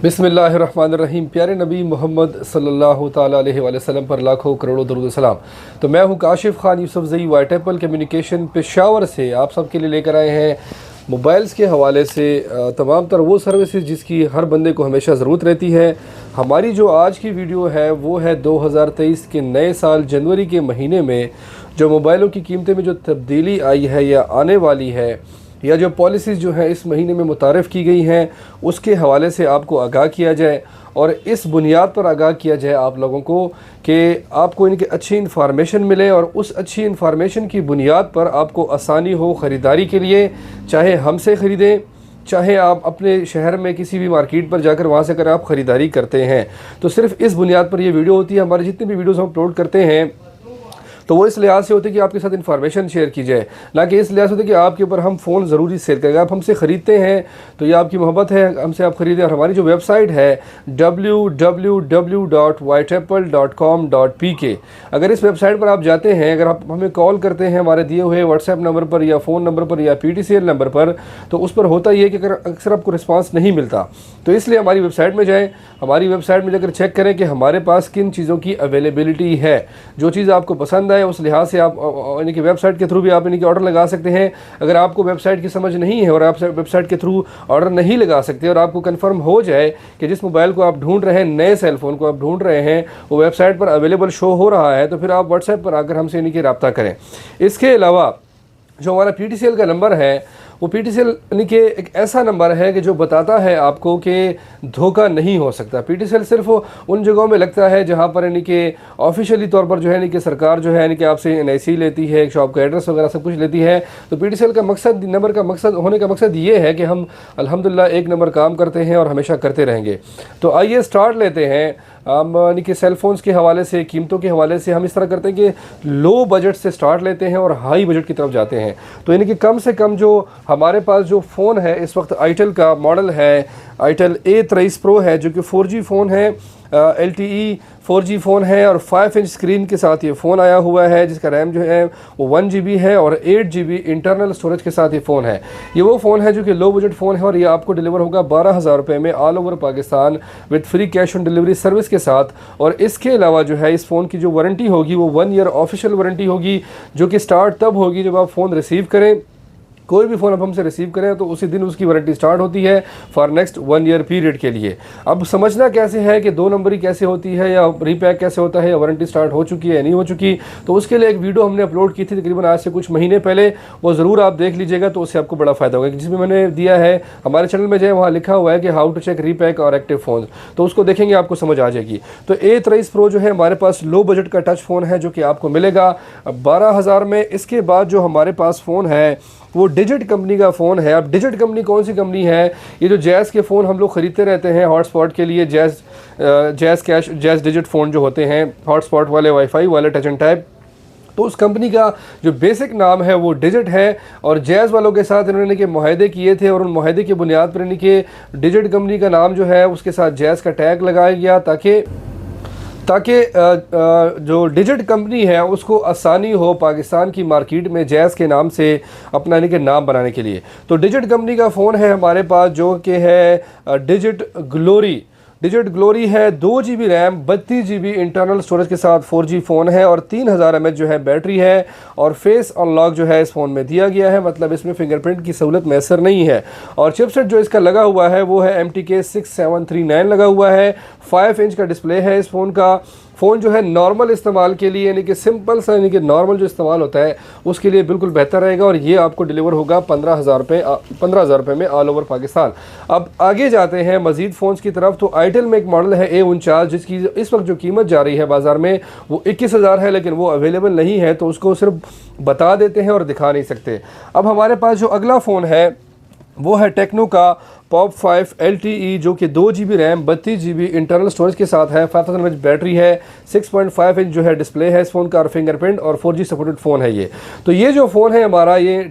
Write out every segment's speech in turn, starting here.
बिस्मिल्लाहिर्रहमानिर्रहीम। प्यारे नबी मोहम्मद सल्लल्लाहु ताला अलैहि वसल्लम पर लाखों करोड़ों दरूद सलाम। तो मैं हूँ Kashif Khan Yousafzai white Apple communication Peshawar से आप सबके लिए लेकर आए हैं मोबाइल्स के हवाले से तमाम तर वो सर्विसेज जिसकी हर बंदे को हमेशा ज़रूरत रहती है। हमारी जो आज की वीडियो है वो है 2023 के नए साल जनवरी के महीने में जो मोबाइलों की कीमतें में जो तब्दीली आई है या आने वाली है या जो पॉलिसीज़ जो है इस महीने में मुतारफ़ की गई हैं उसके हवाले से आपको आगाह किया जाए और इस बुनियाद पर आगाह किया जाए आप लोगों को कि आपको इनकी अच्छी इन्फॉर्मेशन मिले और उस अच्छी इन्फॉर्मेशन की बुनियाद पर आपको आसानी हो ख़रीदारी के लिए, चाहे हमसे ख़रीदें चाहे आप अपने शहर में किसी भी मार्केट पर जाकर वहाँ से अगर आप ख़रीदारी करते हैं। तो सिर्फ़ इस बुनियाद पर ये वीडियो होती है। हमारे जितने भी वीडियोज़ हम अपलोड करते हैं तो वो इस लिहाज से होती है कि आपके साथ इन्फॉर्मेशन शेयर की जाए, ना कि इस लिहाज से होती है कि आपके ऊपर हम फ़ोन ज़रूरी सेल करेंगे। आप हमसे ख़रीदते हैं तो ये आपकी मोहब्बत है, हमसे आप ख़रीदें। और हमारी जो वेबसाइट है www.whiteapple.com.pk, अगर इस वेबसाइट पर आप जाते हैं, अगर आप हमें कॉल करते हैं हमारे दिए हुए व्हाट्सएप नंबर पर या फ़ोन नंबर पर या PTCL नंबर पर, तो उस पर होता ही है कि अगर अक्सर आपको रिस्पांस नहीं मिलता, तो इसलिए हमारी वेबसाइट में जाएँ। हमारी वेबसाइट में जाकर चेक करें कि हमारे पास किन चीज़ों की अवेलेबिलिटी है। जो चीज़ आपको पसंद है उस लिहाज से आप यानी कि वेबसाइट के थ्रू भी आप यानी कि ऑर्डर लगा सकते हैं। अगर आपको वेबसाइट की समझ नहीं है और आप वेबसाइट के थ्रू ऑर्डर नहीं लगा सकते और आपको कंफर्म हो जाए कि जिस मोबाइल को आप ढूंढ रहे हैं, नए सेल फ़ोन को आप ढूंढ रहे हैं, वो वेबसाइट पर अवेलेबल शो हो रहा है, तो फिर आप व्हाट्सएप पर आकर हमसे यानी कि रब्ता करें। इसके अलावा जो हमारा PTCL का नंबर है वो PTCL यानी कि एक ऐसा नंबर है कि जो बताता है आपको कि धोखा नहीं हो सकता। PTCL सिर्फ उन जगहों में लगता है जहाँ पर यानी कि ऑफिशियली तौर पर जो है यानी कि सरकार जो है यानी कि आपसे NIC लेती है, शॉप का एड्रेस वगैरह सब कुछ लेती है। तो PTCL का मकसद, नंबर का मकसद होने का मकसद ये है कि हम अल्हम्दुलिल्लाह एक नंबर काम करते हैं और हमेशा करते रहेंगे। तो आइए स्टार्ट लेते हैं। हम यानी कि सेल फ़ोन्स के हवाले से, कीमतों के हवाले से हम इस तरह करते हैं कि लो बजट से स्टार्ट लेते हैं और हाई बजट की तरफ जाते हैं। तो यानी कि कम से कम जो हमारे पास जो फ़ोन है इस वक्त आईटेल का मॉडल है, आईटेल A23 प्रो है, जो कि 4G फ़ोन है, LTE 4G फ़ोन है और 5 इंच स्क्रीन के साथ ये फ़ोन आया हुआ है, जिसका रैम जो है वो 1 GB है और 8 GB इंटरनल स्टोरेज के साथ ये फ़ोन है। ये वो फ़ोन है जो कि लो बजट फ़ोन है और ये आपको डिलीवर होगा 12,000 रुपये में all over Pakistan with free cash on delivery service के साथ। और इसके अलावा जो है इस फ़ोन की जो वारंटी होगी वो 1 ईयर ऑफिशियल वारंटी होगी, जो कि स्टार्ट तब होगी जब आप फ़ोन रिसीव करें। कोई भी फ़ोन आप हमसे रिसीव करें तो उसी दिन उसकी वारंटी स्टार्ट होती है फॉर नेक्स्ट 1 ईयर पीरियड के लिए। अब समझना कैसे है कि 2 नंबरी कैसे होती है या रीपैक कैसे होता है या वारंटी स्टार्ट हो चुकी है या नहीं हो चुकी, तो उसके लिए एक वीडियो हमने अपलोड की थी तकरीबन आज से कुछ महीने पहले। वो ज़रूर आप देख लीजिएगा तो उससे आपको बड़ा फ़ायदा होगा, जिसमें मैंने दिया है हमारे चैनल में जो है वहाँ लिखा हुआ है कि हाउ टू चेक रीपैक और एक्टिव फ़ोन, तो उसको देखेंगे आपको समझ आ जाएगी। तो A23 प्रो जो है हमारे पास लो बजट का टच फ़ोन है जो कि आपको मिलेगा 12,000 में। इसके बाद जो हमारे पास फ़ोन है वो डिजिट कंपनी का फ़ोन है। अब डिजिट कंपनी कौन सी कंपनी है? ये जो जैज़ के फ़ोन हम लोग ख़रीदते रहते हैं हॉटस्पॉट के लिए, jazz cash, jazz digit phone जो होते हैं हॉटस्पॉट वाले, वाईफाई वाले, टच एंड टाइप, तो उस कंपनी का जो बेसिक नाम है वो डिजिट है। और जैज़ वालों के साथ इन्होंने के मुआहदे किए थे और उन मुआहदे की बुनियाद पर इन्हीं के डिजिट कंपनी का नाम जो है उसके साथ जैज़ का टैग लगाया गया ताकि जो डिजिट कंपनी है उसको आसानी हो पाकिस्तान की मार्केट में जैज़ के नाम से अपना यानी कि नाम बनाने के लिए। तो डिजिट कंपनी का फ़ोन है हमारे पास जो कि है डिजिट ग्लोरी है। 2 GB RAM, 32 GB internal storage के साथ 4G फ़ोन है और 3000 mAh जो है बैटरी है। और फेस अनलॉक जो है इस फ़ोन में दिया गया है, मतलब इसमें फिंगरप्रिंट की सहूलत मैसर नहीं है। और चिपसेट जो इसका लगा हुआ है वो है MTK 6739 लगा हुआ है। 5 इंच का डिस्प्ले है इस फ़ोन का। फ़ोन जो है नॉर्मल इस्तेमाल के लिए यानी कि सिंपल सा यानी कि नॉर्मल जो इस्तेमाल होता है उसके लिए बिल्कुल बेहतर रहेगा। और ये आपको डिलीवर होगा 15,000 रुपये में ऑल ओवर पाकिस्तान। अब आगे जाते हैं मज़ीद फ़ोन्स की तरफ। तो आईटेल में एक मॉडल है A49 जिसकी इस वक्त जो कीमत जा रही है बाज़ार में वो 21,000 है, लेकिन वो अवेलेबल नहीं है तो उसको सिर्फ बता देते हैं और दिखा नहीं सकते। अब हमारे पास जो अगला फ़ोन है वो है टेक्नो का पॉप 5 LTE जो कि 2 GB RAM, 32 GB internal storage के साथ है, 5000 mAh बैटरी है, 6.5 इंच जो है डिस्प्ले है इस फ़ोन का और फिंगरप्रिंट और 4G सपोर्टेड फ़ोन है ये। तो ये जो फ़ोन है हमारा, ये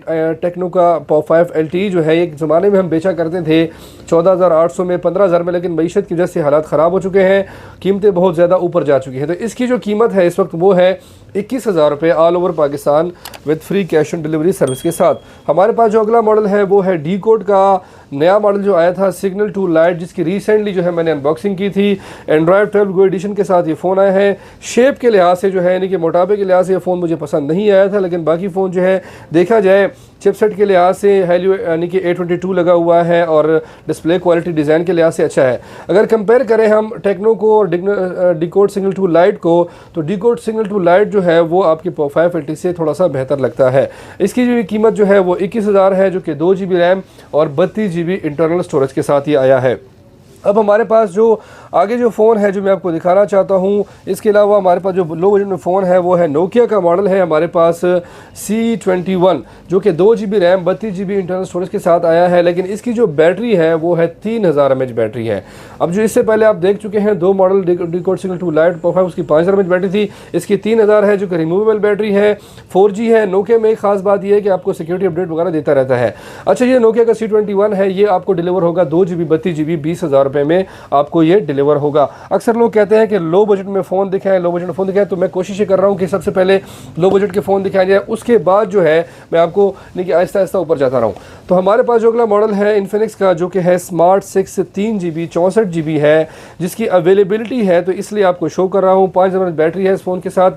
टेक्नो का पॉप 5 LTE जो है एक ज़माने में हम बेचा करते थे 14,800 में, 15,000 में, लेकिन मईशत की वजह से हालात ख़राब हो चुके हैं, कीमतें बहुत ज़्यादा ऊपर जा चुकी हैं। तो इसकी जो कीमत है इस वक्त वो है 21,000 रुपये all over Pakistan with free cash on delivery service के साथ। हमारे पास जो अगला मॉडल है वो है डी कोड का नया मॉडल जो आया था सिग्नल टू लाइट, जिसकी रिसेंटली जो है मैंने अनबॉक्सिंग की थी। एंड्रॉयड 12 गो एडिशन के साथ ये फ़ोन आया है। शेप के लिहाज से जो है यानी कि मोटापे के लिहाज से ये फ़ोन मुझे पसंद नहीं आया था, लेकिन बाकी फ़ोन जो है देखा जाए चिपसेट के लिहाज से हेलियो यानी कि A22 लगा हुआ है और डिस्प्ले क्वालिटी डिज़ाइन के लिहाज से अच्छा है। अगर कंपेयर करें हम टेक्नो को और डिकोड सिग्नल टू लाइट को, तो डिकोड सिग्नल टू लाइट जो है वो आपकी 580 से थोड़ा सा बेहतर लगता है। इसकी जो कीमत जो है वो 21,000 है, जो कि 2 GB रैम और 32 GB इंटरनल स्टोरेज के साथ ये आया है। अब हमारे पास जो आगे जो फ़ोन है जो मैं आपको दिखाना चाहता हूँ, इसके अलावा हमारे पास जो लो बजट में फ़ोन है वो है नोकिया का मॉडल है हमारे पास C21, जो कि 2 GB RAM 32 GB internal storage के साथ आया है। लेकिन इसकी जो बैटरी है वो है 3000 mAh बैटरी है। अब जो इससे पहले आप देख चुके हैं दो model decode signal to light profile, उसकी 5000 mAh बैटरी थी, इसकी 3000 है जो कि रिमूवेबल बैटरी है, 4G है। नोकिया में एक खास बात यह है कि आपको सिक्योरिटी अपडेट वगैरह देता रहता है। अच्छा, ये नोकिया का C21 है, ये आपको डिलीवर होगा 2 GB 32 GB 20,000 रुपये में आपको ये डिलीवर होगा। अक्सर लोग कहते हैं कि लो बजट में फ़ोन दिखाएं, लो बजट में फ़ोन दिखाएं, तो मैं कोशिश कर रहा हूं कि सबसे पहले लो बजट के फ़ोन दिखाया जाए, उसके बाद जो है मैं आपको नहीं आहिस्ता आहिस्ता ऊपर जाता रहूं। तो हमारे पास जो अगला मॉडल है इन्फिनिक्स का, जो कि है स्मार्ट 6 3 GB 64 GB है, जिसकी अवेलेबिलिटी है तो इसलिए आपको शो कर रहा हूँ। 5000 बैटरी है इस फ़ोन के साथ।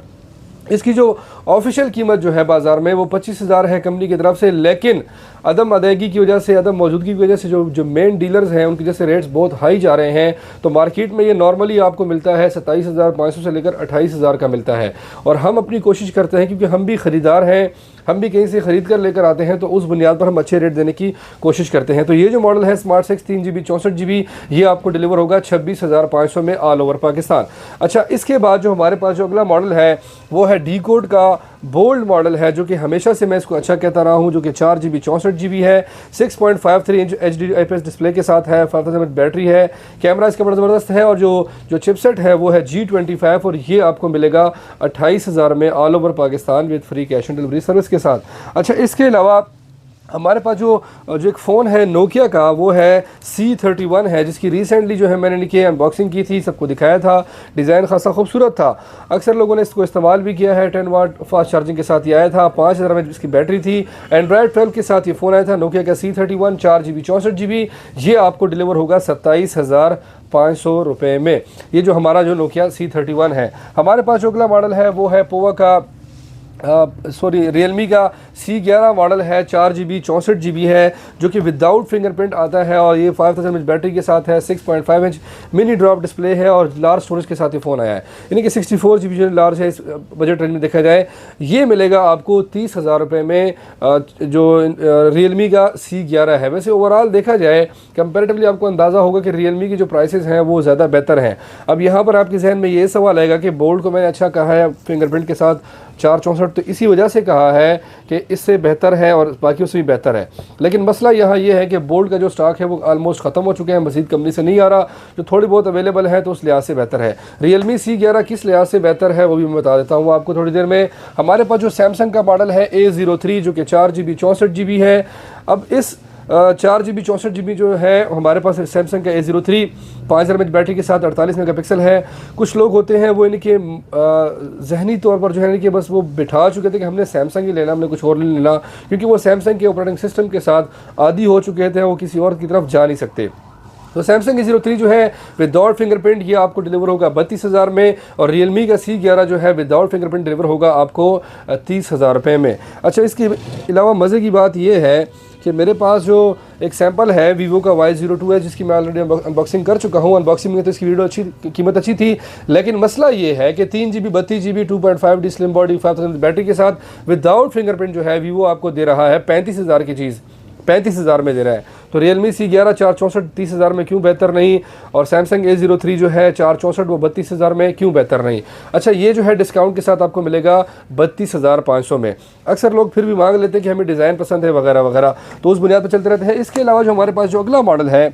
इसकी जो ऑफिशियल कीमत जो है बाज़ार में वो 25,000 है कंपनी की तरफ से, लेकिन अदम अदायगी की वजह से, अदम मौजूदगी की वजह से जो मेन डीलर्स हैं उनकी जैसे रेट्स बहुत हाई जा रहे हैं, तो मार्केट में ये नॉर्मली आपको मिलता है 27,500 से लेकर 28,000 का मिलता है। और हम अपनी कोशिश करते हैं, क्योंकि हम भी ख़रीदार हैं, हम भी कहीं से ख़रीद कर लेकर आते हैं, तो उस बुनियाद पर हम अच्छे रेट देने की कोशिश करते हैं। तो ये जो मॉडल है स्मार्ट 6 3 GB 64 GB, ये आपको डिलीवर होगा 26,500 में ऑल ओवर पाकिस्तान। अच्छा, इसके बाद जो हमारे पास जो अगला मॉडल है वो है डिकोड का बोल्ड मॉडल है, जो कि हमेशा से मैं इसको अच्छा कहता रहा हूँ, जो कि 4 GB 64 GB है, 6.53 इंच HD IPS डिस्प्ले के साथ है, 5000 mAh बैटरी है, कैमरा इसका बड़ा ज़बरदस्त है, और जो चिपसेट है वो है G25, और ये आपको मिलेगा 28,000 में all over Pakistan with free cash on delivery service के साथ। अच्छा, इसके अलावा हमारे पास जो एक फ़ोन है नोकिया का वो है C31 है, जिसकी रिसेंटली जो है मैंने अनबॉक्सिंग की थी, सबको दिखाया था, डिज़ाइन खासा खूबसूरत था, अक्सर लोगों ने इसको इस्तेमाल भी किया है। 10 वाट फास्ट चार्जिंग के साथ ये आया था, 5000 mAh इसकी बैटरी थी, एंड्रॉयड 12 के साथ ये फ़ोन आया था नोकिया का C31 4 GB 64 GB। ये आपको डिलीवर होगा 27,500 रुपये में। ये जो हमारा जो नोकिया C31 है। हमारे पास जो अगला मॉडल है वो है पोवा का रियलमी का C11 मॉडल है, 4 GB 64 GB है, जो कि विदाउट फिंगरप्रिंट आता है, और ये 5000 mAh बैटरी के साथ है, 6.5 इंच मिनी ड्रॉप डिस्प्ले है, और लार्ज स्टोरेज के साथ ये फ़ोन आया है, यानी कि 64 GB जो लार्ज है इस बजट रेंज में देखा जाए। ये मिलेगा आपको 30,000 रुपये में, जो रियलमी का C11 है। वैसे ओवरऑल देखा जाए कंपेरेटिवली आपको अंदाज़ा होगा कि रियलमी की जो प्राइसेस हैं वो ज़्यादा बेहतर हैं। अब यहाँ पर आपके जहन में ये सवाल आएगा कि बोल्ड को मैंने अच्छा कहा है फिंगरप्रिंट के साथ 464, तो इसी वजह से कहा है कि इससे बेहतर है और बाकी उससे भी बेहतर है। लेकिन मसला यहाँ ये है कि बोल्ड का जो स्टॉक है वो ऑलमोस्ट ख़त्म हो चुके हैं, मज़ीद कंपनी से नहीं आ रहा, जो थोड़ी बहुत अवेलेबल है तो उस लिहाज से बेहतर है। रियलमी C11 किस लिहाज से बेहतर है वो भी मैं बता देता हूँ आपको थोड़ी देर में। हमारे पास जो सैमसंग का मॉडल है A03, जो कि 4 GB 64 GB है। अब इस 4 GB 64 GB जो है हमारे पास सैमसंग का A03 5000 mAh बैटरी के साथ 48 मेगापिक्सल है। कुछ लोग होते हैं वो इनके जहनी तौर पर जो है कि बस वो बिठा चुके थे कि हमने सैमसंग ही लेना, हमने कुछ और नहीं लेना, क्योंकि वो सैमसंग के ऑपरेटिंग सिस्टम के साथ आदी हो चुके थे, वो किसी और की तरफ जा नहीं सकते। तो सैमसंग A03 जो है विदाउट फिंगरप्रिंट ये आपको डिलीवर होगा 32,000 में, और रियलमी का C11 जो है विदाउट फिंगरप्रिंट डिलीवर होगा आपको 30,000 रुपये में। अच्छा, इसके अलावा मज़े की बात ये है कि मेरे पास जो एक सैंपल है वीवो का Y02 है, जिसकी मैं ऑलरेडी अनबॉक्सिंग कर चुका हूँ। अनबॉक्सिंग में तो इसकी वीडियो अच्छी, कीमत अच्छी थी, लेकिन मसला ये है कि 3 GB 32 GB 2.5D slim body 5000 battery के साथ विदाउट फिंगरप्रिंट जो है वीवो आपको दे रहा है 35,000 की चीज़ 35,000 में दे रहा है। तो रियलमी C11 464 30,000 में क्यों बेहतर नहीं, और सैमसंग A03 जो है 464 वो 32,000 में क्यों बेहतर नहीं। अच्छा, ये जो है डिस्काउंट के साथ आपको मिलेगा 32,500 में। अक्सर लोग फिर भी मांग लेते हैं कि हमें डिज़ाइन पसंद है वगैरह वगैरह, तो उस बुनियाद पर चलते रहते हैं। इसके अलावा जो हमारे पास जो अगला मॉडल है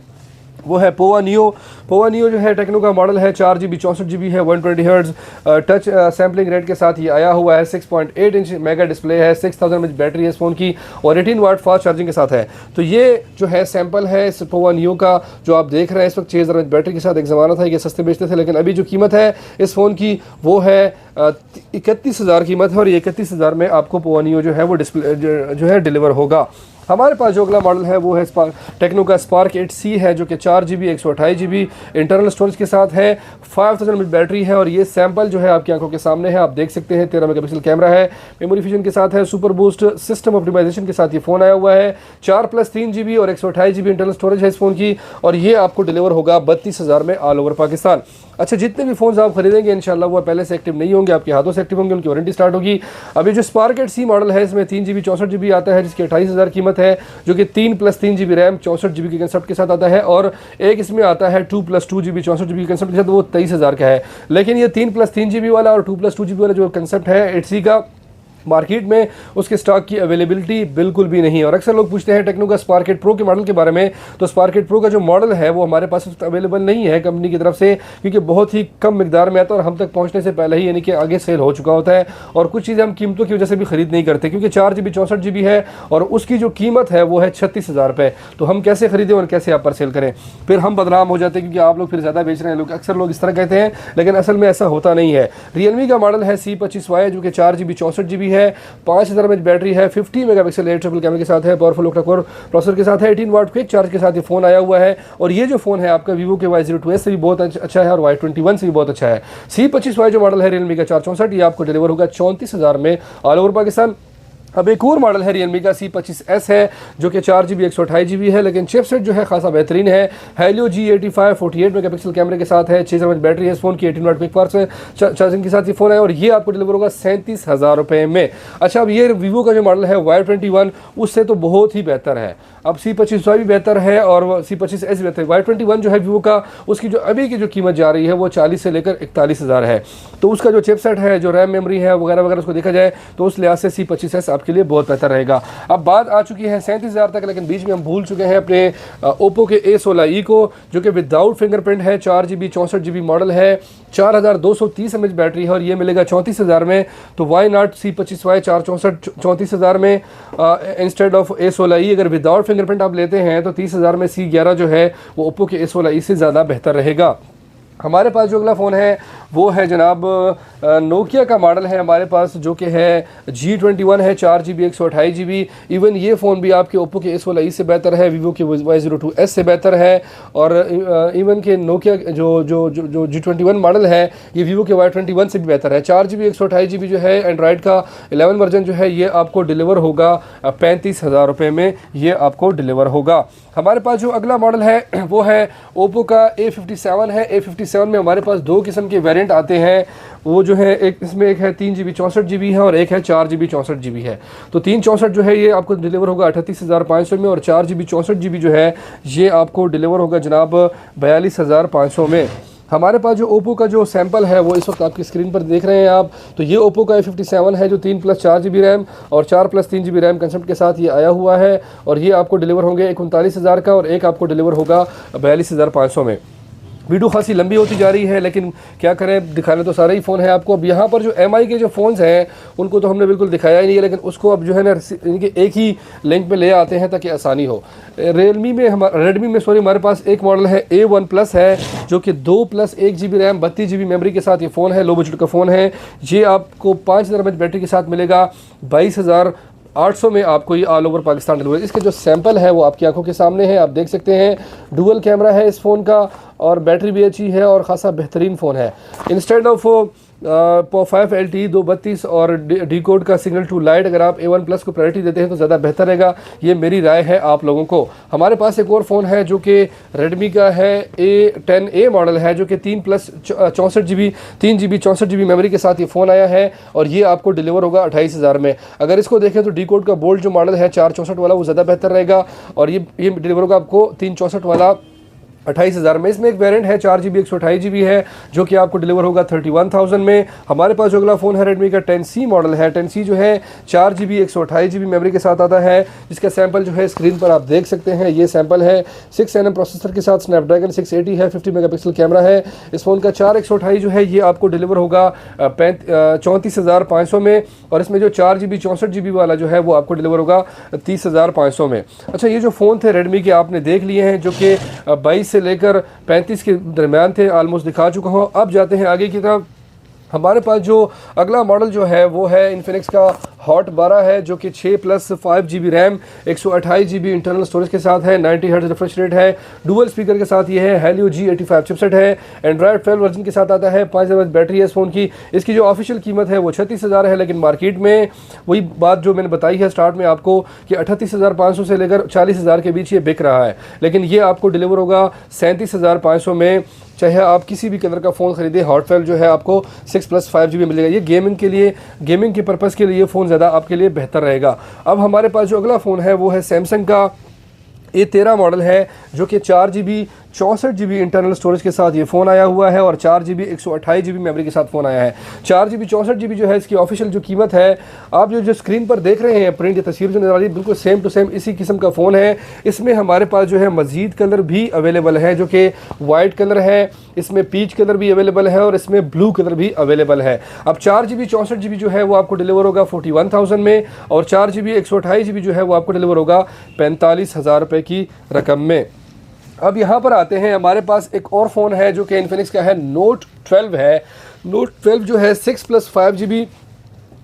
वो है पोवा नियो। पोवा नियो जो है टेक्नो का मॉडल है, 4 GB 64 GB है, 120 हर्ट्ज टच सैम्पलिंग रेट के साथ ये आया हुआ है, 6.8 इंच मेगा डिस्प्ले है, 6000 mAh बैटरी है इस फ़ोन की, और 18 वाट फास्ट चार्जिंग के साथ है। तो ये जो है सैम्पल है इस पोवा नियो का, जो आप देख रहे हैं इस वक्त 6000 mAh बैटरी के साथ। एक ज़माना था ये सस्ते बेचते थे, लेकिन अभी जो कीमत है इस फ़ोन की वो है 31,000 कीमत है, और ये 31,000 में आपको पोवा नियो जो है वो डिस्प्ले जो है डिलीवर होगा। हमारे पास जो अगला मॉडल है वो है टेक्नो का स्पार्क 8C है, जो कि 4GB 128GB इंटरनल स्टोरेज के साथ है, 5000 mAh बैटरी है और ये सैंपल जो है आपकी आंखों के सामने है, आप देख सकते हैं। 13 मेगापिक्सल कैमरा है, मेमोरी फ्यूजन के साथ है, सुपर बूस्ट सिस्टम ऑप्टिमाइजेशन के साथ ये फ़ोन आया हुआ है। 4+3GB और 128GB इंटरनल स्टोरेज है इस फ़ोन की और ये आपको डिलीवर होगा 32,000 में ऑल ओवर पाकिस्तान। अच्छा, जितने भी फ़ोन आप खरीदेंगे इंशाल्लाह वो पहले से एक्टिव नहीं होंगे, आपके हाथों से एक्टिव होंगे, उनकी वारंटी स्टार्ट होगी। अभी जो स्पार्क 8C मॉडल है इसमें 3GB 64GB आता है, जिसकी 28,000 कीमत है, जो कि 3+3GB रैम 64GB के कंसेप्ट के साथ आता है और एक इसमें आता है 2+2GB 64GB के कंसेप्ट के साथ, वो 23,000 का है। लेकिन ये 3+3GB वाला और 2+2GB वाला जो कंसेप्ट है 8C का, मार्केट में उसके स्टॉक की अवेलेबिलिटी बिल्कुल भी नहीं है। और अक्सर लोग पूछते हैं टेक्नो का स्पार्क 8 प्रो के मॉडल के बारे में, तो स्पार्क 8 प्रो का जो मॉडल है वो हमारे पास अवेलेबल नहीं है कंपनी की तरफ से, क्योंकि बहुत ही कम मिकदार में आता है और हम तक पहुंचने से पहले ही यानी कि आगे सेल हो चुका होता है। और कुछ चीज़ें हम कीमतों की वजह से भी खरीद नहीं करते, क्योंकि 4GB 64GB है और उसकी जो कीमत है वो है 36,000 रुपये। तो हम कैसे खरीदें और कैसे आप पर सेल करें, फिर हम बदनाम हो जाते हैं क्योंकि आप लोग फिर ज़्यादा बेच रहे हैं। लोग अक्सर लोग इस तरह कहते हैं, लेकिन असल में ऐसा होता नहीं है। रियलमी का मॉडल है C25Y, जो कि 4GB 64GB है, 5000 mAh बैटरी है, 50 मेगापिक्सल 8 ट्रिपल कैमरे के साथ है, पावरफुल ऑक्टा कोर प्रोसेसर के साथ है, 18 वाट क्विक चार्ज के साथ ये फ़ोन आया हुआ है। और ये जो फ़ोन है आपका वीवो के Y02s से भी बहुत अच्छा है और Y21 से भी बहुत अच्छा है। C25Y जो मॉडल है रियलमी का 464, ये आपको डिलीवर होगा 34,000 में ऑल ओवर पाकिस्तान। अब एक और मॉडल है रियलमी का C25S है, जो कि 4GB 128GB है, लेकिन चिपसेट जो है खासा बेहतरीन है। हेलियो G85 48 मेगापिक्सल कैमरे के साथ है, 6000 mAh बैटरी है इस फोन की, 18 वाट क्विक फास्ट चार्जिंग के साथ ये फ़ोन है और ये आपको डिलीवर होगा 37,000 रुपये में। अच्छा, अब ये वीवो का जो मॉडल है Y21 उससे तो बहुत ही बेहतर है। अब C25Y भी बेहतर है और C25S भी बेहतर है। Y21 जो है वीवो का, उसकी जो अभी की जो कीमत जा रही है वो 40 से लेकर 41,000 है। तो उसका जो चिपसेट है, जो रैम मेमोरी है वगैरह वगैरह, उसको देखा जाए तो उस लिहाज से C25S आपके लिए बहुत बेहतर रहेगा। अब बात आ चुकी है 37,000 तक, लेकिन बीच में हम भूल चुके हैं अपने ओप्पो के A16e को, जो कि विदाउट फिंगरप्रिंट है, 4GB 64GB मॉडल है, 4230 mAh बैटरी है और ये मिलेगा 34,000 में। तो वाई नॉट C25Y 464 34,000 में इंस्टेड ऑफ A16e। अगर विदाउट फिंगरप्रिंट आप लेते हैं तो 30,000 में C11 जो है वो ओप्पो के A16e से ज़्यादा बेहतर रहेगा। हमारे पास जो अगला फ़ोन है वो है जनाब नोकिया का मॉडल है हमारे पास, जो कि है G21 है, 4GB 128GB। इवन ये फ़ोन भी आपके ओप्पो के A16e से बेहतर है, वीवो के Y02s से बेहतर है और इवन के नोकिया जो G21 मॉडल है ये वीवो के Y21 से भी बेहतर है। 4GB 128GB जो है एंड्रॉयड का 11 वर्जन जो है ये आपको डिलीवर होगा 35,000 रुपये में, ये आपको डिलीवर होगा। हमारे पास जो अगला मॉडल है वो है ओप्पो का A57 है। A57 में हमारे पास दो किस्म के वेरिएंट आते हैं, वो जो है एक इसमें एक है 3GB 64GB है और एक है 4GB 64GB है। तो 364 जो है ये आपको डिलीवर होगा 38,500 में और 4GB 64GB जो है ये आपको डिलीवर होगा जनाब 42,500 में। हमारे पास जो ओप्पो का जो सैंपल है वो इस वक्त आपकी स्क्रीन पर देख रहे हैं आप, तो ये ओप्पो का A57 है जो 3+4GB रैम और 4+3GB रैम कंसेप्ट के साथ ये आया हुआ है और ये आपको डिलीवर होंगे 39,000 का और एक आपको डिलीवर होगा 42,500 में। वीडियो खासी लंबी होती जा रही है, लेकिन क्या करें, दिखाने तो सारे ही फ़ोन है आपको। अब यहाँ पर जो MI के जो फ़ोन्स हैं उनको तो हमने बिल्कुल दिखाया ही नहीं है, लेकिन उसको अब जो है ना इनके एक ही लिंक पे ले आते हैं ताकि आसानी हो। रेडमी में हमारे पास एक मॉडल है A1+ है, जो कि 2+1GB रैम 32GB मेमोरी के साथ ये फ़ोन है, लो बजट का फ़ोन है। ये आपको 5000 mAh बैटरी के साथ मिलेगा 22,800 में आपको ये ऑल ओवर पाकिस्तान डिलीवर। इसके जो सैंपल है वो आपकी आंखों के सामने है, आप देख सकते हैं। डुअल कैमरा है इस फ़ोन का और बैटरी भी अच्छी है और ख़ासा बेहतरीन फ़ोन है। इंस्टेड ऑफ 5 LTE 232 और डी कोड का सिग्नल टू लाइट, अगर आप A1+ को प्रायोरिटी देते हैं तो ज़्यादा बेहतर रहेगा, ये मेरी राय है आप लोगों को। हमारे पास एक और फ़ोन है जो कि रेडमी का है A10A मॉडल है, जो कि 3+64GB 3GB 64GB मेमोरी के साथ ये फ़ोन आया है और ये आपको डिलीवर होगा 28,000 में। अगर इसको देखें तो डी कोड का बोल्ड जो मॉडल है 464 वाला वो ज़्यादा बेहतर रहेगा और ये डिलीवर होगा आपको 364 वाला 28,000 में। इसमें एक वेरिएंट है 4GB 128GB है, जो कि आपको डिलीवर होगा 31,000 में। हमारे पास जो अगला फ़ोन है रेडमी का 10C मॉडल है। 10C जो है 4GB 128GB मेमोरी के साथ आता है, जिसका सैंपल जो है स्क्रीन पर आप देख सकते हैं। ये सैंपल है 6nm प्रोसेसर के साथ, स्नैपड्रैगन 680 है, 50 मेगापिक्सल कैमरा है। इस फ़ोन का 4/128 जो है ये आपको डिलीवर होगा 34,500 में और इसमें जो 4GB 64GB वाला जो है वो आपको डिलीवर होगा 30,500 में। अच्छा, ये जो फ़ोन थे रेडमी के आपने देख लिए हैं, जो कि 22 से लेकर 35 के दरमियान थे, ऑलमोस्ट दिखा चुका हूँ। अब जाते हैं आगे की तरफ। हमारे पास जो अगला मॉडल जो है वो है इन्फिनिक्स का हॉट 12 है, जो कि 6+5 GB RAM 128 GB internal storage के साथ है, 90 हर्ट्ज रिफ्रेश रेट है, डुअल स्पीकर के साथ ये है, हेलियो G85 चिपसेट है, एंड्रॉयड 12 वर्जन के साथ आता है, 5000 बैटरी है इस फ़ोन की। इसकी जो ऑफिशियल कीमत है वो 36,000 है, लेकिन मार्केट में वही बात जो मैंने बताई है स्टार्ट में आपको कि 38,500 से लेकर 40,000 के बीच ये बिक रहा है, लेकिन ये आपको डिलीवर होगा 37,500 में। चाहे आप किसी भी कलर का फ़ोन खरीदें, हॉट 12 जो है आपको 6+5 GB मिलेगा। ये गेमिंग के लिए, गेमिंग के पर्पज़ के लिए फ़ोन ज़्यादा आपके लिए बेहतर रहेगा। अब हमारे पास जो अगला फ़ोन है वो है सैमसंग का A13 मॉडल है, जो कि 4GB 64GB इंटरनल स्टोरेज के साथ ये फ़ोन आया हुआ है और 4GB 128GB मेमोरी के साथ फ़ोन आया है। 4GB 64GB जो है इसकी ऑफिशियल जो कीमत है, आप जो स्क्रीन पर देख रहे हैं प्रिंट या तस्वीर जो नजर आ रही है, बिल्कुल सेम टू सेम इसी किस्म का फ़ोन है। इसमें हमारे पास जो है मज़ीद कलर भी अवेलेबल है, जो कि वाइट कलर है, इसमें पीच कलर भी अवेलेबल है और इसमें ब्लू कलर भी अवेलेबल है। अब 4GB 64GB जो है वो आपको डिलीवर होगा 41,000 में, और 4GB 128GB जो है वो आपको डिलीवर होगा 45,000 रुपये की रकम में। अब यहाँ पर आते हैं, हमारे पास एक और फ़ोन है जो कि इन्फिनिक्स का है, नोट 12 है। नोट 12 जो है 6+5 GB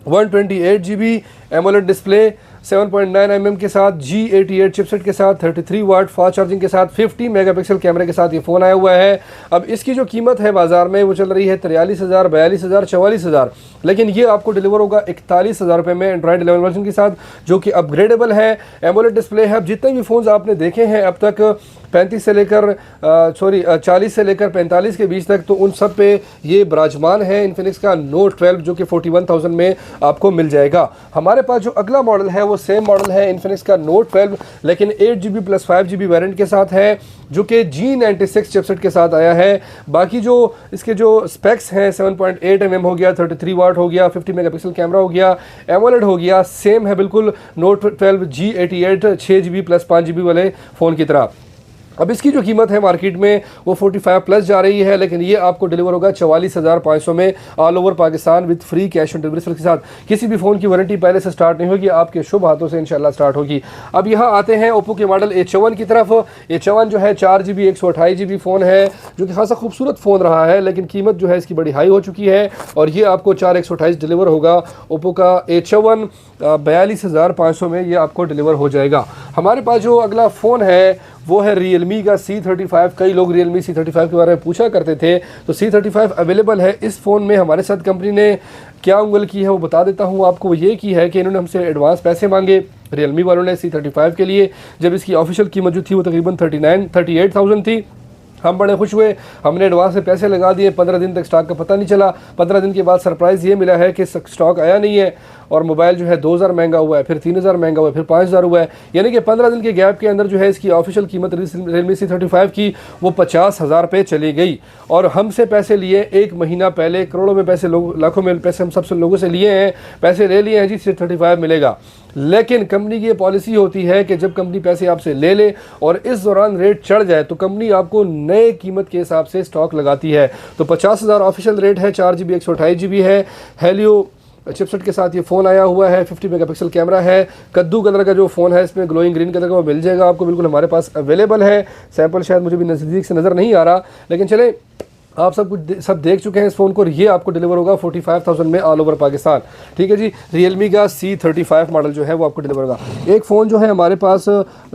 128GB AMOLED display 7.9 mm के साथ, G88 चिपसेट के साथ, 33 वाट फास्ट चार्जिंग के साथ, 50 मेगापिक्सल कैमरे के साथ ये फ़ोन आया हुआ है। अब इसकी जो कीमत है बाज़ार में वो चल रही है 43,000, 42,000, 44,000, लेकिन ये आपको डिलीवर होगा 41,000 रुपये में एंड्रॉयड 11 वर्जन के साथ, जो कि अपग्रेडेबल है, एमोलेड डिस्प्ले है। अब जितने भी फ़ोन्स आपने देखे हैं अब तक 40 से लेकर 45 के बीच तक, तो उन सब पे ये विराजमान है इन्फिनिक्स का नोट 12, जो कि 41,000 में आपको मिल जाएगा। हमारे पास जो अगला मॉडल है वो सेम मॉडल है इन्फिनिक्स का नोट 12, लेकिन 8GB + 5GB वेरिएंट के साथ है, जो कि G96 चिपसेट के साथ आया है। बाकी जो इसके जो स्पेक्स हैं 7.8 mm हो गया, 33 वाट हो गया, 50 मेगापिक्सल कैमरा हो गया, एमोलेड हो गया, सेम है बिल्कुल नोट 12 G88 6GB + 5GB वाले फ़ोन की तरह। अब इसकी जो कीमत है मार्केट में वो 45+ जा रही है, लेकिन ये आपको डिलीवर होगा 44,500 में all over Pakistan with free cash on delivery के साथ। किसी भी फ़ोन की वारंटी पहले से स्टार्ट नहीं होगी, आपके शुभ हाथों से इंशाल्लाह स्टार्ट होगी। अब यहाँ आते हैं ओप्पो के मॉडल A54 की तरफ। A54 जो है 4GB 128GB फ़ोन है, जो कि खासा खूबसूरत फ़ोन रहा है, लेकिन कीमत जो है इसकी बड़ी हाई हो चुकी है, और ये आपको 4/128 डिलीवर होगा। ओप्पो का A54 42,500 में ये आपको डिलीवर हो जाएगा। हमारे पास जो अगला फ़ोन है वो है Realme का C35। कई लोग Realme C35 के बारे में पूछा करते थे, तो C35 अवेलेबल है इस फ़ोन में। हमारे साथ कंपनी ने क्या उंगल की है वो बता देता हूँ आपको। वो ये की है कि इन्होंने हमसे एडवांस पैसे मांगे Realme वालों ने C35 के लिए, जब इसकी ऑफिशियल कीमत जो थी वो तकरीबन 38,000 थी। हम बड़े खुश हुए, हमने एडवांस में पैसे लगा दिए, 15 दिन तक स्टॉक का पता नहीं चला। 15 दिन के बाद सरप्राइज़ ये मिला है कि स्टॉक आया नहीं है, और मोबाइल जो है 2,000 महंगा हुआ है, फिर 3,000 महंगा हुआ है, फिर 5,000 हुआ है। यानी कि 15 दिन के गैप के अंदर जो है इसकी ऑफिशियल कीमत Realme C35 की वो 50,000 रुपये चली गई। और हमसे पैसे लिए 1 महीना पहले, करोड़ों में पैसे, लाखों में पैसे हम सबसे लोगों से लिए हैं, पैसे ले लिए हैं जी, C35 मिलेगा। लेकिन कंपनी की ये पॉलिसी होती है कि जब कंपनी पैसे आपसे ले ले और इस दौरान रेट चढ़ जाए तो कंपनी आपको नए कीमत के हिसाब से स्टॉक लगाती है। तो 50,000 ऑफिशियल रेट है, 4GB 128GB है, हेलियो चिपसेट के साथ ये फ़ोन आया हुआ है, 50 मेगापिक्सल कैमरा है, कद्दू कलर का जो फ़ोन है इसमें ग्लोइंग ग्रीन कलर का वो मिल जाएगा आपको, बिल्कुल हमारे पास अवेलेबल है। सैंपल शायद मुझे भी नज़दीक से नज़र नहीं आ रहा, लेकिन चले आप सब देख चुके हैं इस फ़ोन को, और ये आपको डिलीवर होगा 45,000 में ऑल ओवर पाकिस्तान। ठीक है जी, Realme का C35 मॉडल जो है वो आपको डिलीवर होगा। एक फ़ोन जो है हमारे पास,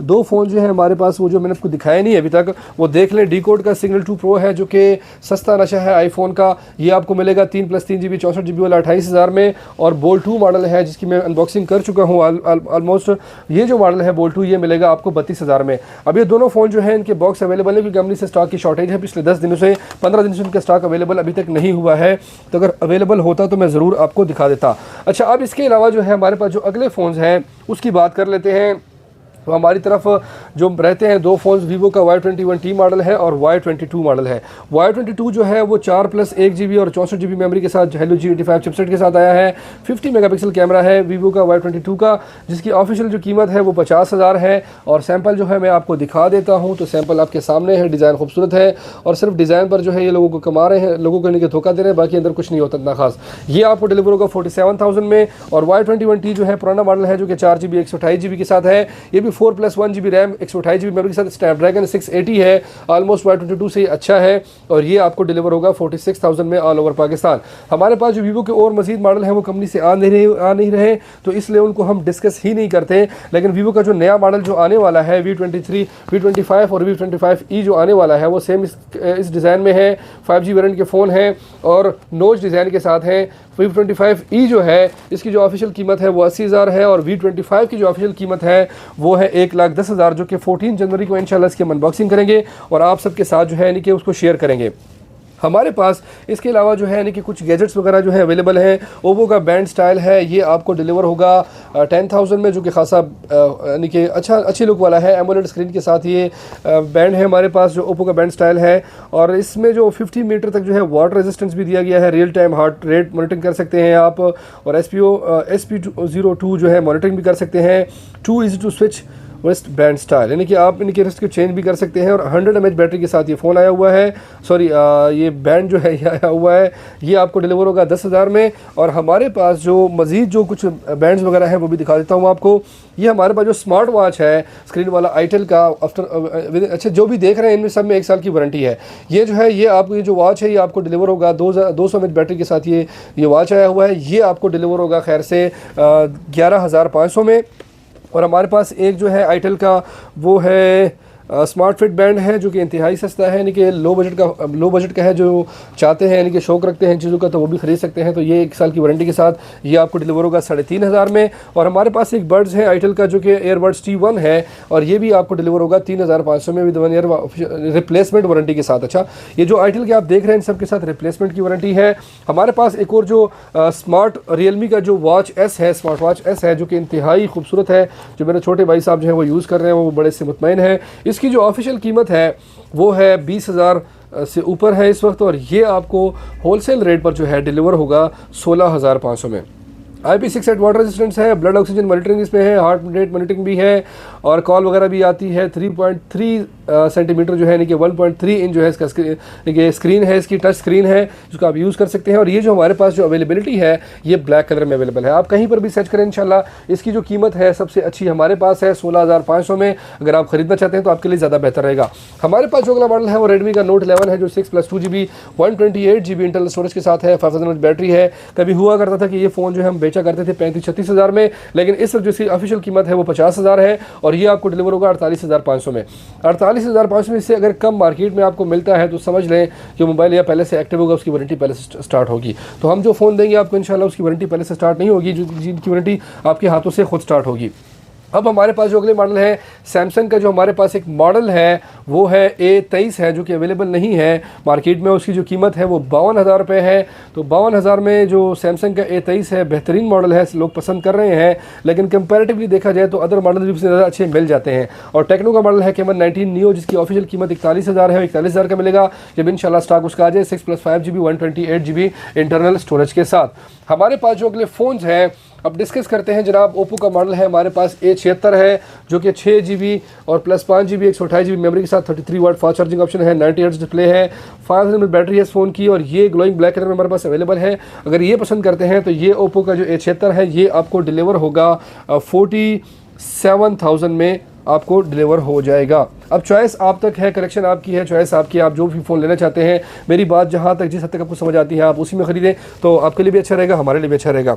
2 फ़ोन जो है हमारे पास, वो जो मैंने आपको दिखाया नहीं है अभी तक, वो देख लें। Decode का Signal 2 Pro है, जो कि सस्ता नशा है आईफोन का। ये आपको मिलेगा 3+3GB 64GB वाला 28,000 में, और Bold 2 मॉडल है जिसकी मैं अनबॉक्सिंग कर चुका हूँ ऑलमोस्ट। ये जो मॉडल है Bold 2, ये मिलेगा आपको 32,000 में। अब ये दोनों फ़ोन जो है इनके बॉक्स अवेलेबल है, क्योंकि कंपनी से स्टॉक की शॉर्टेज है। पिछले 10 दिनों से 15 दिन से उनका स्टॉक अवेलेबल अभी तक नहीं हुआ है, तो अगर अवेलेबल होता तो मैं ज़रूर आपको दिखा देता। अच्छा, अब इसके अलावा जो है हमारे पास जो अगले फ़ोन्स हैं उसकी बात कर लेते हैं। तो हमारी तरफ जो रहते हैं 2 फ़ोन्स, वीवो का Y21T मॉडल है और Y22 मॉडल है। Y22 जो है वो 4+1GB और 64GB मेमोरी के साथ हेलियो G85 चिपसेट के साथ आया है। 50 मेगापिक्सल कैमरा है वीवो का Y22 का, जिसकी ऑफिशियल जो कीमत है वो 50,000 है। और सैंपल जो है मैं आपको दिखा देता हूँ, तो सैंपल आपके सामने है। डिज़ाइन खूबसूरत है, और सिर्फ डिज़ाइन पर जो है ये लोगों को कमा रहे हैं, लोगों को इनके धोखा दे रहे हैं, बाकी अंदर कुछ नहीं होता इतना खास। ये आपको डिलीवर होगा 47,000 में। और Y21T जो है पुराना मॉडल है, जो कि 4GB 128GB के साथ है। ये भी की 4+1 GB रैम 128 GB मेमोरी के साथ स्नैपड्रैगन 680 है, ऑलमोस्ट Y22 से अच्छा है और ये आपको डिलीवर होगा 46,000 में ऑल ओवर पाकिस्तान। हमारे पास जो वीवो के और मजीद मॉडल हैं वो कंपनी से आ नहीं रहे तो इसलिए उनको हम डिस्कस ही नहीं करते। लेकिन वीवो का जो नया मॉडल जो आने वाला है V23, V25 और V25e जो आने वाला है वो सेम इस डिज़ाइन में है। 5G वेरिएंट के फ़ोन हैं और नोच डिज़ाइन के साथ हैं। V25e जो है इसकी जो ऑफिशियल कीमत है वो 80,000 है और V25 की जो ऑफिशियल कीमत है वो है 1,10,000, जो कि 14 जनवरी को इंशाल्लाह इसकी हम अनबॉक्सिंग करेंगे और आप सबके साथ जो है यानी कि उसको शेयर करेंगे। हमारे पास इसके अलावा जो है यानी कि कुछ गैजेट्स वगैरह जो है अवेलेबल हैं। ओप्पो का बैंड स्टाइल है, ये आपको डिलीवर होगा 10,000 में, जो कि खासा यानी कि अच्छी लुक वाला है। एमोलेड स्क्रीन के साथ ये बैंड है हमारे पास जो ओप्पो का बैंड स्टाइल है और इसमें जो 50 मीटर तक जो है वाटर रेजिस्टेंस भी दिया गया है। Real time heart rate monitoring कर सकते हैं आप और SP02 जो है मॉनिटरिंग भी कर सकते हैं। 2 easy to switch waist band style, यानी कि आप इनके रिस्ट को चेंज भी कर सकते हैं और 100 mAh बैटरी के साथ ये फ़ोन आया हुआ है। सॉरी ये बैंड जो है ये आया हुआ है, ये आपको डिलीवर होगा 10,000 में। और हमारे पास जो मज़ीद जो कुछ बैंड्स वगैरह हैं वो भी दिखा देता हूँ आपको। ये हमारे पास जो स्मार्ट वॉच है स्क्रीन वाला आईटेल का, अच्छा जो भी देख रहे हैं इनमें सब में 1 साल की वारंटी है। ये जो है ये आपको ये जो वॉच है ये आपको डिलीवर होगा 200 mAh बैटरी के साथ ये वॉच आया हुआ है। ये आपको डिलीवर होगा खैर से 11,500 में। और हमारे पास एक जो है आईटेल का वो है स्मार्ट फिट बैंड है जो कि इंतहाई सस्ता है, यानी कि लो बजट का है। जो चाहते हैं यानी कि शौक रखते हैं चीज़ों का तो वो भी खरीद सकते हैं। तो ये 1 साल की वारंटी के साथ ये आपको डिलीवर होगा 3,500 में। और हमारे पास एक बड्स है आईटेल का जो कि एयरबड्स T1 है और ये भी आपको डिलीवर होगा 3,500 में विद 1 ईयर रिप्लेसमेंट वारंटी के साथ। अच्छा, ये जो आईटेल के आप देख रहे हैं इन सब के साथ रिप्लेसमेंट की वारंटी है। हमारे पास एक और जो स्मार्ट रियलमी का जो वॉच S है, स्मार्ट वॉच S है, जो कि इंतहाई खूबसूरत है। जो मेरे छोटे भाई साहब जो है वो यूज़ कर रहे हैं वो बड़े से मुतमईन है। इसकी जो ऑफिशियल कीमत है वो है 20,000 से ऊपर है इस वक्त और ये आपको होलसेल रेट पर जो है डिलीवर होगा 16,500 में। IP68 वाटर रेजिस्टेंस है, ब्लड ऑक्सीजन मॉनिटरिंग इसमें है, हार्ट रेट मॉनिटरिंग भी है और कॉल वगैरह भी आती है। 3.3 सेंटीमीटर जो है यानी कि 1.3 इंच जो है इसका स्क्रीन है, इसकी टच स्क्रीन है जिसको आप यूज़ कर सकते हैं। और ये जो हमारे पास जो अवेलेबिलिटी है ये ब्लैक कलर में अवेलेबल है, आप कहीं पर भी सर्च करें इंशाल्लाह। इसकी जो कीमत है सबसे अच्छी हमारे पास है 16,500 में। अगर आप खरीदना चाहते हैं तो आपके लिए ज़्यादा बेहतर रहेगा। हमारे पास जो अगला मॉडल है वो रेडमी का नोट 11 है जो 6+2 GB 128 GB इंटरनल स्टोरेज के साथ है, 5000 mAh बैटरी है। कभी हुआ करता था कि ये फ़ोन जो है हम बेचा करते थे 35-36 हज़ार में, लेकिन इस वक्त जिसकी ऑफिशियल कीमत है वो 50,000 है और ये आपको डिलीवर होगा 48,500 में। 48,500 में से अगर कम मार्केट में आपको मिलता है तो समझ लें कि मोबाइल या पहले से एक्टिव होगा, उसकी वारंटी पहले से स्टार्ट होगी। तो हम जो फ़ोन देंगे आपको इंशाल्लाह उसकी वारंटी पहले से स्टार्ट नहीं होगी, जिनकी वारंटी आपके हाथों से खुद स्टार्ट होगी। अब हमारे पास जो अगले मॉडल है सैमसंग का जो हमारे पास एक मॉडल है वो है A23 है जो कि अवेलेबल नहीं है मार्केट में। उसकी जो कीमत है वो 52,000 रुपये है। तो 52,000 में जो सैमसंग का A23 है बेहतरीन मॉडल है, लोग पसंद कर रहे हैं, लेकिन कंपैरेटिवली देखा जाए तो अदर मॉडल भी उससे ज़्यादा अच्छे मिल जाते हैं। और टेक्नो का मॉडल है कैमन 19 नियो जिसकी ऑफिशियल कीमत 41,000 है, 41,000 का मिलेगा जब इंशाल्लाह स्टॉक उसका आ जाए 6+5 GB 128 GB इंटरनल स्टोरेज के साथ। हमारे पास जो अगले फ़ोन्स हैं अब डिस्कस करते हैं जनाब। ओप्पो का मॉडल है हमारे पास A76 है जो कि 6 GB और +5 GB 128 GB मेमोरी के साथ 33 वाट फास्ट चार्जिंग ऑप्शन है, 90 हर्ट्ज डिस्प्ले है, 500 mAh बैटरी है इस फ़ोन की और ये ग्लोइंग ब्लैक कलर में हमारे पास अवेलेबल है। अगर ये पसंद करते हैं तो ये ओप्पो का जो A76 है ये आपको डिलीवर होगा 47,000 में आपको डिलीवर हो जाएगा। अब चॉइस आप तक है, कलेक्शन आपकी है, चॉइस आपकी, आप जो भी फ़ोन लेना चाहते हैं। मेरी बात जहाँ तक जिस हद तक आपको समझ आती है आप उसी में ख़रीदें तो आपके लिए भी अच्छा रहेगा, हमारे लिए भी अच्छा रहेगा।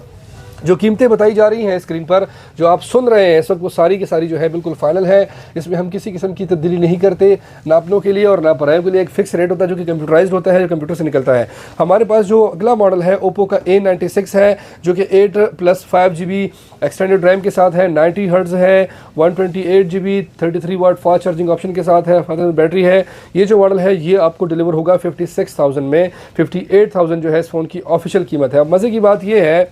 जो कीमतें बताई जा रही हैं स्क्रीन पर जो आप सुन रहे हैं इस वक्त वो सारी की सारी जो है बिल्कुल फाइनल है। इसमें हम किसी किस्म की तब्दीली नहीं करते, ना अपनों के लिए और ना परायों के लिए। एक फिक्स रेट होता है जो कि कंप्यूटराइज्ड होता है, जो कंप्यूटर से निकलता है। हमारे पास जो अगला मॉडल है ओप्पो का A96 है जो कि 8+5 GB एक्सटेंडेड रैम के साथ है, 90 हर्ट्ज है, 128 GB 33 watt fast charging option के साथ है, 5000 बैटरी है। ये जो मॉडल है ये आपको डिलीवर होगा 56,000 में। 58,000 जो है इस फ़ोन की ऑफिशियल कीमत है। अब मज़े की बात ये है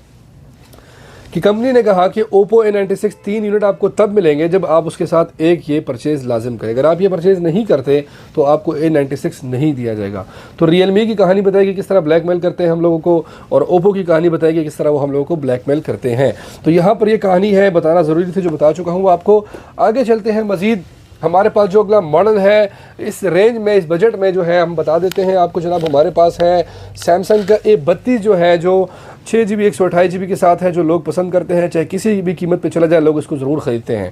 कि कंपनी ने कहा कि ओप्पो A96 3 यूनिट आपको तब मिलेंगे जब आप उसके साथ एक ये परचेज़ लाजिम करें। अगर आप ये परचेज़ नहीं करते तो आपको A96 नहीं दिया जाएगा। तो रियलमी की कहानी बताएगी किस तरह ब्लैकमेल करते हैं हम लोगों को और ओप्पो की कहानी बताएगी किस तरह वो हम लोगों को ब्लैकमेल करते हैं। तो यहाँ पर ये कहानी है, बताना ज़रूरी थी, जो बता चुका हूँ वो आपको। आगे चलते हैं मज़ीद हमारे पास जो अगला मॉडल है इस रेंज में, इस बजट में जो है हम बता देते हैं आपको जनाब। हमारे पास है सैमसंग का A32 जो है, जो 6GB 128GB के साथ है, जो लोग पसंद करते हैं, चाहे किसी भी कीमत पे चला जाए लोग इसको ज़रूर ख़रीदते हैं।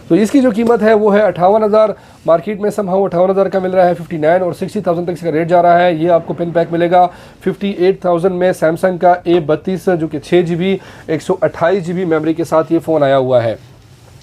तो इसकी जो कीमत है वो है 58,000, मार्केट में समहाउ 58,000 का मिल रहा है। 59 और 60,000 तक इसका रेट जा रहा है। ये आपको पिन पैक मिलेगा 58,000 में सैमसंग का A32 जो कि 6GB 128GB मेमोरी के साथ ये फ़ोन आया हुआ है।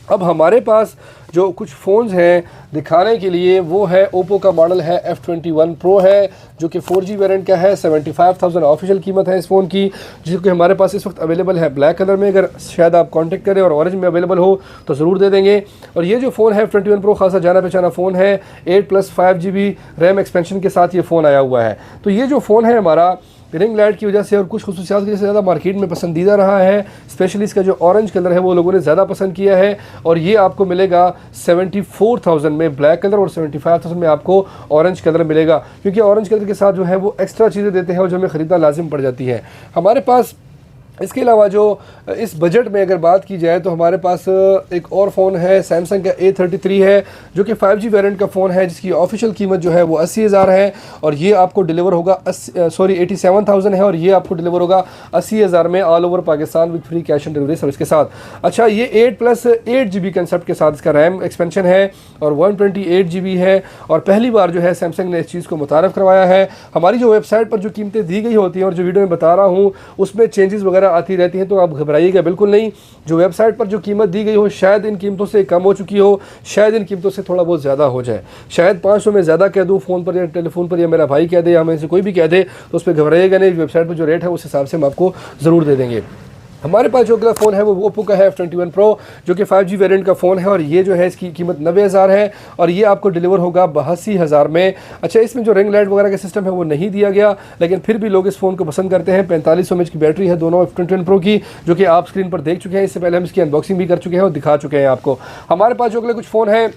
अब हमारे पास जो कुछ फ़ोन्स हैं दिखाने के लिए वो है ओप्पो का मॉडल है F21 Pro है, जो कि 4G वेरिएंट का है। 75,000 ऑफिशियल कीमत है इस फ़ोन की, जो कि हमारे पास इस वक्त अवेलेबल है ब्लैक कलर में। अगर शायद आप कांटेक्ट करें और ऑरेंज में अवेलेबल हो तो ज़रूर दे देंगे। और ये जो फ़ोन है F21 Pro खासा जाना पहचाना फ़ोन है। 8+5GB रैम एक्सपेंशन के साथ ये फ़ोन आया हुआ है। तो ये जो फ़ोन है हमारा रिंग लाइट की वजह से और कुछ खुसूसियात की वजह से ज़्यादा मार्केट में पसंदीदा रहा है। स्पेशली इसका जो ऑरेंज कलर है वो लोगों ने ज़्यादा पसंद किया है। और ये आपको मिलेगा 74,000 में ब्लैक कलर और 75,000 में आपको ऑरेंज कलर मिलेगा, क्योंकि ऑरेंज कलर के साथ जो है वो एक्स्ट्रा चीज़ें देते हैं और जो हमें ख़रीदना लाजिम पड़ जाती है हमारे पास। इसके अलावा जो इस बजट में अगर बात की जाए तो हमारे पास एक और फ़ोन है सैमसंग का A33 है, जो कि 5G वेरिएंट का फ़ोन है, जिसकी ऑफिशियल कीमत जो है वो 80,000 है। और ये आपको डिलीवर होगा 87,000 है, और ये आपको डिलीवर होगा 80,000 में all over Pakistan with free cash on delivery service के साथ। अच्छा, ये 8+8GB कंसेप्ट के साथ इसका रैम एक्सपेंशन है और 128GB है। और पहली बार जो है सैमसंग ने इस चीज़ को मुतारफ़ करवाया है। हमारी जो वेबसाइट पर जो कीमतें दी गई होती हैं और जो वीडियो में बता रहा हूँ उसमें चेंजेस वगैरह आती रहती हैं, तो आप घबराइएगा बिल्कुल नहीं। जो वेबसाइट पर जो कीमत दी गई हो शायद इन कीमतों से कम हो चुकी हो, शायद इन कीमतों से थोड़ा बहुत ज़्यादा हो जाए, शायद 500 में ज़्यादा कह दूँ फ़ोन पर या टेलीफोन पर, या मेरा भाई कह दे या हमें से कोई भी कह दे, तो उस पर घबराइएगा नहीं। वेबसाइट पर जो रेट है उस हिसाब से हम आपको ज़रूर दे देंगे। हमारे पास जो अगला फ़ोन है वो ओप्पो का है F21 Pro, जो कि 5G वेरिएंट का फ़ोन है। और ये जो है इसकी कीमत 90,000 है और ये आपको डिलीवर होगा 82,000 में। अच्छा, इसमें जो रिंग लाइट वगैरह का सिस्टम है वो नहीं दिया गया, लेकिन फिर भी लोग इस फ़ोन को पसंद करते हैं। 4500 mAh की बैटरी है दोनों F21 Pro की, जो कि आप स्क्रीन पर देख चुके हैं। इससे पहले हम इसकी अनबॉक्सिंग भी कर चुके हैं और दिखा चुके हैं आपको। हमारे पास जो अगले कुछ फ़ोन है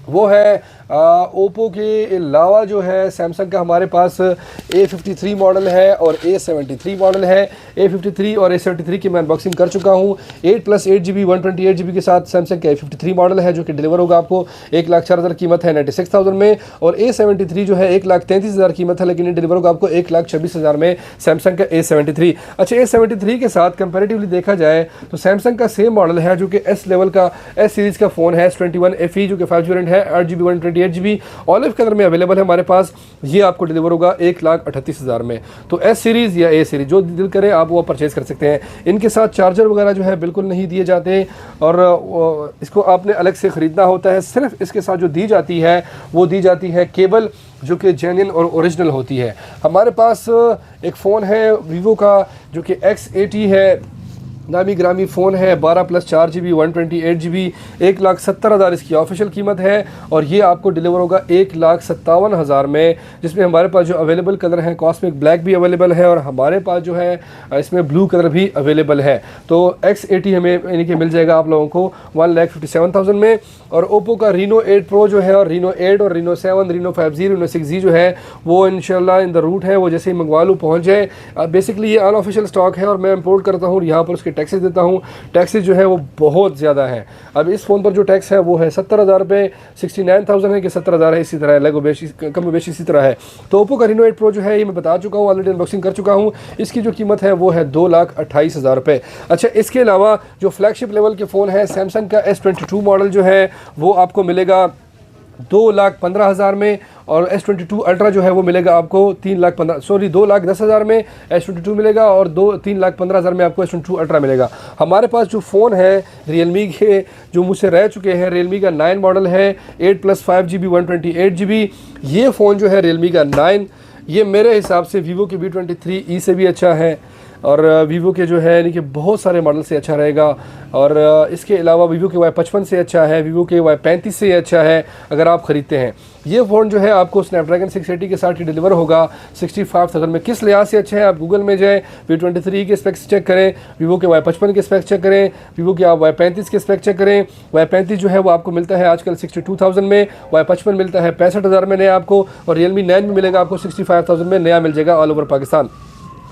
वो है ओप्पो के अलावा जो है सैमसंग का हमारे पास A53 मॉडल है और A73 मॉडल है। A53 और A73 की मैं अनबॉक्सिंग कर चुका हूँ। 8+8GB 128GB के साथ सैमसंग का A53 मॉडल है, जो कि डिलीवर होगा आपको 1,04,000 कीमत है 96,000 में। और A73 जो है 1,33,000 कीमत है, लेकिन ये डिलीवर होगा आपको 1,26,000 में सैमसंग का A73। अच्छा, A73 के साथ कंपेरेटिवली देखा जाए तो सैमसंग का सेम मॉडल है, जो कि S लेवल का S सीरीज़ का फ़ोन है S21 FE, जो कि 5G वेरिएंट है। 8GB 128GB ऑलिव कलर में अवेलेबल है हमारे पास। ये आपको डिलीवर होगा 1,38,000 में। तो S सीरीज़ या A सीरीज़ जो दिल करे आप वो परचेज़ कर सकते हैं। इनके साथ चार्जर वगैरह जो है बिल्कुल नहीं दिए जाते और इसको आपने अलग से ख़रीदना होता है। सिर्फ इसके साथ जो दी जाती है वो दी जाती है केबल, जो कि जेन्युइन और ओरिजिनल होती है। हमारे पास एक फ़ोन है वीवो का, जो कि X80 है, नामी ग्रामी फ़ोन है। 12+4GB 128GB 1,70,000 इसकी ऑफिशियल कीमत है। और ये आपको डिलीवर होगा 1,57,000 में, जिसमें हमारे पास जो अवेलेबल कलर हैं कॉस्मिक ब्लैक भी अवेलेबल है और हमारे पास जो है इसमें ब्लू कलर भी अवेलेबल है। तो X80 हमें यानी कि मिल जाएगा आप लोगों को 1,57,000 में। और ओप्पो का Reno 8 Pro जो है और Reno 8 और Reno 7, Reno 5G, Reno 6G जो है वो इंशाल्लाह इन द रूट है, वो जैसे ही मंगवा लूँ पहुँच जाए। बेसिकली ये अनऑफिशियल स्टॉक है और मैं इंपोर्ट करता हूँ और यहाँ पर उसके टैक्सेस देता हूँ। टैक्सेस जो है वो बहुत ज़्यादा है। अब इस फ़ोन पर जो टैक्स है वो है 70,000 रुपये, 69,000 है कि 70,000 है, इसी तरह है, लगभग बेशी कम बेशी इसी तरह है। तो ओप्पो का Reno 8 Pro जो है ये मैं बता चुका हूँ, ऑलरेडी अनबॉक्सिंग कर चुका हूँ। इसकी जो कीमत है वो है 2,28,000 रुपये। अच्छा, इसके अलावा जो फ्लैगशिप लेवल के फ़ोन है सैमसंग का S22 मॉडल जो है वो आपको मिलेगा 2,15,000 में। और S22 अल्ट्रा जो है वो मिलेगा आपको 2,10,000 में S22 मिलेगा और 3,15,000 में आपको S22 अल्ट्रा मिलेगा। हमारे पास जो फ़ोन है रियलमी के जो मुझसे रह चुके हैं, रियलमी का 9 मॉडल है 8+5GB 128GB। ये फ़ोन जो है रियलमी का 9, ये मेरे हिसाब से वीवो के V23e से भी अच्छा है और वीवो के जो है यानी कि बहुत सारे मॉडल से अच्छा रहेगा। और इसके अलावा वीवो के Y55 से अच्छा है, वीवो के Y35 से अच्छा है अगर आप ख़रीदते हैं। ये फ़ोन जो है आपको स्नैपड्रैगन 680 के साथ ही डिलीवर होगा 65,000 में। किस लिहाज से अच्छा है, आप गूगल में जाएँ, V23 के स्पेक्स चेक करें, वीवो के Y55 के स्पेक्स चेक करें, वीवो के आप Y35 के स्पेक्स चेक करें। Y35 जो है वो आपको मिलता है आजकल 62,000 में, Y55 मिलता है 65,000 में नया आपको, और रियलमी 9 में मिलेगा आपको 65,000 में नया मिल जाएगा all over Pakistan.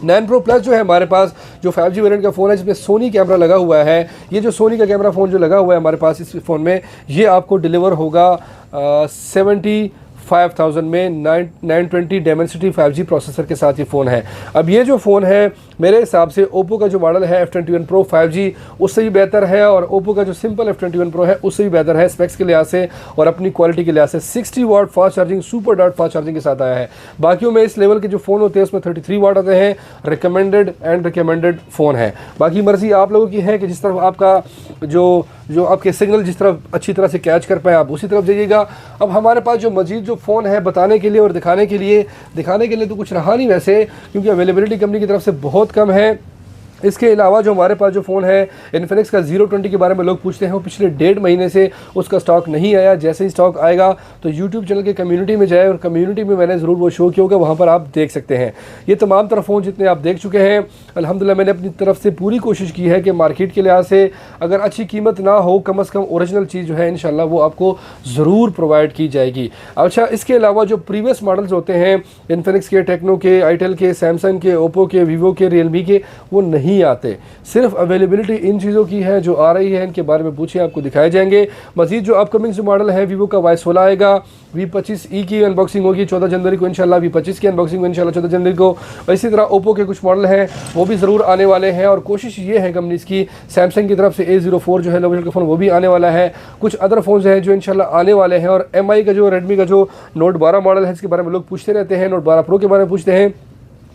9 Pro Plus जो है हमारे पास जो 5G वेरिएंट का फ़ोन है जिसमें सोनी कैमरा लगा हुआ है, ये जो सोनी का कैमरा फ़ोन जो लगा हुआ है हमारे पास इस फ़ोन में, ये आपको डिलीवर होगा 75,000 में 920 डेमेंसिटी 5G प्रोसेसर के साथ ये फ़ोन है। अब ये जो फ़ोन है मेरे हिसाब से ओप्पो का जो मॉडल है F21 Pro 5G उससे भी बेहतर है, और ओप्पो का जो सिंपल F21 Pro है उससे भी बेहतर है स्पेक्स के लिहाज से और अपनी क्वालिटी के लिहाज से। 60 watt fast charging, super dot fast charging के साथ आया है। बाकियों में इस लेवल के जो फ़ोन होते हैं उसमें 33 वाट आते हैं, रिकमेंडेड फ़ोन है। बाकी मर्ज़ी आप लोगों की है कि जिस तरफ आपका जो आपके सिग्नल जिस तरफ अच्छी तरह से कैच कर पाए आप उसी तरफ जाइएगा। अब हमारे पास जो मजीद जो फ़ोन है बताने के लिए और दिखाने के लिए तो कुछ रहा नहीं वैसे, क्योंकि अवेलेबिलिटी कंपनी की तरफ से बहुत कम है। इसके अलावा जो हमारे पास जो फ़ोन है इन्फिनिक्स का 020 के बारे में लोग पूछते हैं, वो पिछले 1.5 महीने से उसका स्टॉक नहीं आया। जैसे ही स्टॉक आएगा तो यूट्यूब चैनल के कम्युनिटी में जाए, और कम्युनिटी में मैंने ज़रूर वो शो किया होगा, वहाँ पर आप देख सकते हैं। ये तमाम तरह फ़ोन जितने आप देख चुके हैं, अल्हम्दुलिल्लाह मैंने अपनी तरफ से पूरी कोशिश की है कि मार्केट के लिहाज से अगर अच्छी कीमत ना हो, कम अज़ कम ओरिजिनल चीज़ जो है इंशाल्लाह वो आपको ज़रूर प्रोवाइड की जाएगी। अच्छा, इसके अलावा जो प्रीवियस मॉडल्स होते हैं इन्फिनिक्स के, टेक्नो के, आईटेल के, सैमसंग के, ओप्पो के, वीवो के, रियलमी के, वो नहीं आते। सिर्फ अवेलेबिलिटी इन चीज़ों की है जो आ रही है, इनके बारे में पूछिए आपको दिखाए जाएंगे। मजीद जो अपकमिंग जो मॉडल है वीवो का Y16 आएगा, V25e की अनबॉक्सिंग होगी 14 जनवरी को इंशाल्लाह, V25 की अनबॉक्सिंग होगी इंशाल्लाह 14 जनवरी को। और इसी तरह ओप्पो के कुछ मॉडल हैं वो भी ज़रूर आने वाले हैं, और कोशिश ये है कंपनी की सैमसंग की तरफ से A04 जो है लो बजट का फ़ोन वो भी आने वाला है। कुछ अदर फ़ोन हैं जो इंशाल्लाह आने वाले हैं, और MI का जो रेडमी का जो Note 12 मॉडल है इसके बारे में लोग पूछते रहते हैं, Note 12 Pro के बारे में पूछते हैं,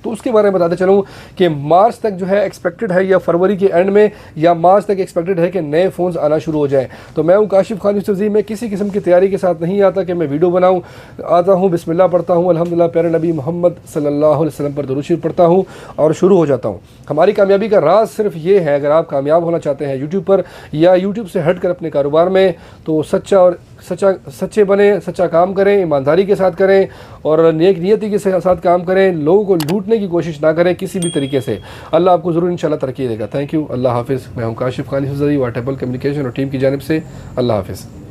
तो उसके बारे में बताते चलूँ कि मार्च तक जो है एक्सपेक्टेड है, या फरवरी के एंड में या मार्च तक एक्सपेक्टेड है कि नए फ़ोन्स आना शुरू हो जाएं। तो मैं हूँ काशिफ खान यूसुफज़ई, मैं किसी किस्म की तैयारी के साथ नहीं आता कि मैं वीडियो बनाऊँ, आता हूँ बिस्मिल्लाह पढ़ता हूँ, अल्हम्दुलिल्लाह प्यारे नबी मोहम्मद सल्लल्लाहु अलैहि वसल्लम पर दुरूद शरीफ पढ़ता हूँ और शुरू हो जाता हूँ। हमारी कामयाबी का राज सिर्फ ये है, अगर आप कामयाब होना चाहते हैं यूट्यूब पर या यूट्यूब से हट कर अपने कारोबार में, तो सच्चे बने, सच्चा काम करें, ईमानदारी के साथ करें और नेक नियति के साथ काम करें, लोगों को लूटने की कोशिश ना करें किसी भी तरीके से। अल्लाह आपको ज़रूर इंशाल्लाह तरक्की देगा। थैंक यू, अल्लाह हाफिज़। मैं हूँ काशिफ खान यूसुफज़ई, वाटेबल कम्युनिकेशन और टीम की जानिब से। अल्लाह हाफिज़।